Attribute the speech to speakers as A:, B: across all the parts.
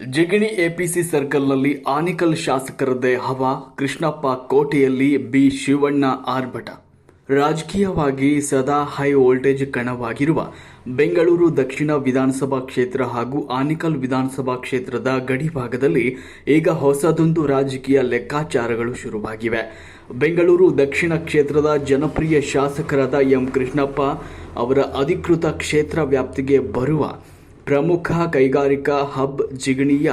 A: Jigani APC ಸರ್ಕಲ್ನಲ್ಲಿ Anekal ಶಾಸಕರದ್ದೇ ಹವಾ. ಕೃಷ್ಣಪ್ಪ ಕೋಟೆಯಲ್ಲಿ B Shivanna ಆರ್ಭಟ. ರಾಜಕೀಯವಾಗಿ ಸದಾ ಹೈ ವೋಲ್ಟೇಜ್ ಕಣವಾಗಿರುವ ಬೆಂಗಳೂರು ದಕ್ಷಿಣ ವಿಧಾನಸಭಾ ಕ್ಷೇತ್ರ ಹಾಗೂ ಆನೇಕಲ್ ವಿಧಾನಸಭಾ ಕ್ಷೇತ್ರದ ಗಡಿಭಾಗದಲ್ಲಿ ಈಗ ಹೊಸದೊಂದು ರಾಜಕೀಯ ಲೆಕ್ಕಾಚಾರಗಳು ಶುರುವಾಗಿವೆ. ಬೆಂಗಳೂರು ದಕ್ಷಿಣ ಕ್ಷೇತ್ರದ ಜನಪ್ರಿಯ ಶಾಸಕರಾದ ಎಂ ಕೃಷ್ಣಪ್ಪ ಅವರ ಅಧಿಕೃತ ಕ್ಷೇತ್ರ ವ್ಯಾಪ್ತಿಗೆ ಬರುವ ಪ್ರಮುಖ ಕೈಗಾರಿಕಾ ಹಬ್ ಜಿಗಣಿಯ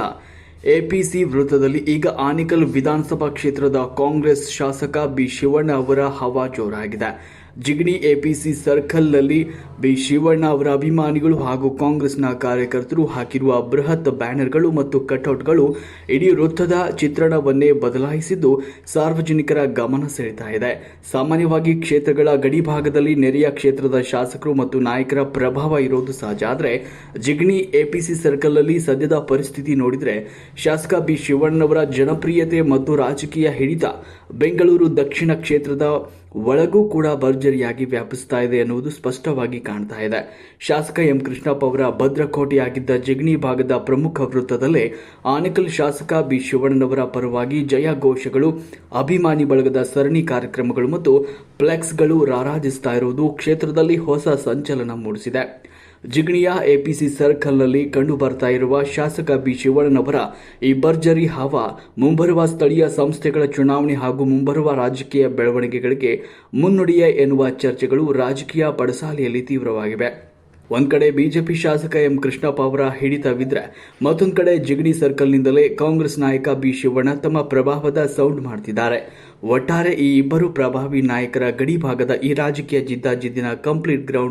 A: ಎಪಿಸಿ ವೃತ್ತದಲ್ಲಿ ಈಗ ಆನೇಕಲ್ ವಿಧಾನಸಭಾ ಕ್ಷೇತ್ರದ ಕಾಂಗ್ರೆಸ್ ಶಾಸಕ ಬಿ ಶಿವಣ್ಣ ಅವರ ಹವಾ ಜೋರಾಗಿದೆ. ಜಿಗಣಿ ಎಪಿಸಿ ಸರ್ಕಲ್ನಲ್ಲಿ ಬಿ ಶಿವಣ್ಣ ಅವರ ಅಭಿಮಾನಿಗಳು ಹಾಗೂ ಕಾಂಗ್ರೆಸ್ನ ಕಾರ್ಯಕರ್ತರು ಹಾಕಿರುವ ಬೃಹತ್ ಬ್ಯಾನರ್ಗಳು ಮತ್ತು ಕಟೌಟ್ಗಳು ಇಡೀ ವೃತ್ತದ ಚಿತ್ರಣವನ್ನೇ ಬದಲಾಯಿಸಿದ್ದು ಸಾರ್ವಜನಿಕರ ಗಮನ ಸೆಳೆತಾ ಇದೆ. ಸಾಮಾನ್ಯವಾಗಿ ಕ್ಷೇತ್ರಗಳ ಗಡಿಭಾಗದಲ್ಲಿ ನೆರೆಯ ಕ್ಷೇತ್ರದ ಶಾಸಕರು ಮತ್ತು ನಾಯಕರ ಪ್ರಭಾವ ಇರೋದು ಸಹಜ. ಆದರೆ ಜಿಗಣಿ ಎಪಿಸಿ ಸರ್ಕಲ್ನಲ್ಲಿ ಸದ್ಯದ ಪರಿಸ್ಥಿತಿ ನೋಡಿದರೆ ಶಾಸಕ ಬಿ ಶಿವಣ್ಣವರ ಜನಪ್ರಿಯತೆ ಮತ್ತು ರಾಜಕೀಯ ಹಿಡಿತ ಬೆಂಗಳೂರು ದಕ್ಷಿಣ ಕ್ಷೇತ್ರದ ಒಳಗೂ ಕೂಡ ಭರ್ಜರಿಯಾಗಿ ವ್ಯಾಪಿಸ್ತಾ ಇದೆ ಎನ್ನುವುದು ಸ್ಪಷ್ಟವಾಗಿ ಕಾಣ್ತಾ ಇದೆ. ಶಾಸಕ ಎಂ ಕೃಷ್ಣಪ್ಪ ಅವರ ಭದ್ರಕೋಟೆಯಾಗಿದ್ದ ಜಿಗಣಿ ಭಾಗದ ಪ್ರಮುಖ ವೃತ್ತದಲ್ಲೇ ಆನೇಕಲ್ ಶಾಸಕ ಬಿ ಶಿವಣ್ಣನವರ ಪರವಾಗಿ ಜಯ ಘೋಷಗಳು, ಅಭಿಮಾನಿ ಬಳಗದ ಸರಣಿ ಕಾರ್ಯಕ್ರಮಗಳು ಮತ್ತು ಫ್ಲೆಕ್ಸ್ಗಳು ರಾರಾಜಿಸ್ತಾ ಇರುವುದು ಕ್ಷೇತ್ರದಲ್ಲಿ ಹೊಸ ಸಂಚಲನ ಮೂಡಿಸಿದೆ. ಜಿಗಣಿಯ ಎಪಿಸಿ ಸರ್ಕಲ್ನಲ್ಲಿ ಕಂಡು ಬರ್ತಾ ಇರುವ ಶಾಸಕ ಬಿ ಶಿವಣ್ಣನವರ ಈ ಭರ್ಜರಿ ಹವಾ ಮುಂಬರುವ ಸ್ಥಳೀಯ ಸಂಸ್ಥೆಗಳ ಚುನಾವಣೆ ಹಾಗೂ ಮುಂಬರುವ ರಾಜಕೀಯ ಬೆಳವಣಿಗೆಗಳಿಗೆ ಮುನ್ನುಡಿಯೇ ಎನ್ನುವ ಚರ್ಚೆಗಳು ರಾಜಕೀಯ ಪಡಸಾಲೆಯಲ್ಲಿ ತೀವ್ರವಾಗಿವೆ. ಒಂದ್ ಕಡೆ ಬಿಜೆಪಿ ಶಾಸಕ ಎಂ ಕೃಷ್ಣಪ್ಪ ಅವರ ಹಿಡಿತವಿದ್ರೆ ಮತ್ತೊಂದು ಕಡೆ ಜಿಗಣಿ ಸರ್ಕಲ್ನಿಂದಲೇ ಕಾಂಗ್ರೆಸ್ ನಾಯಕ ಬಿ ಶಿವಣ್ಣ ತಮ್ಮ ಪ್ರಭಾವದ ಸೌಂಡ್ ಮಾಡ್ತಿದ್ದಾರೆ. ಒಟ್ಟಾರೆ ಈ ಇಬ್ಬರು ಪ್ರಭಾವಿ ನಾಯಕರ ಗಡಿಭಾಗದ ಈ ರಾಜಕೀಯ ಜಿದ್ದಾಜಿದ್ದಿನ ಕಂಪ್ಲೀಟ್ ಗ್ರೌಂಡ್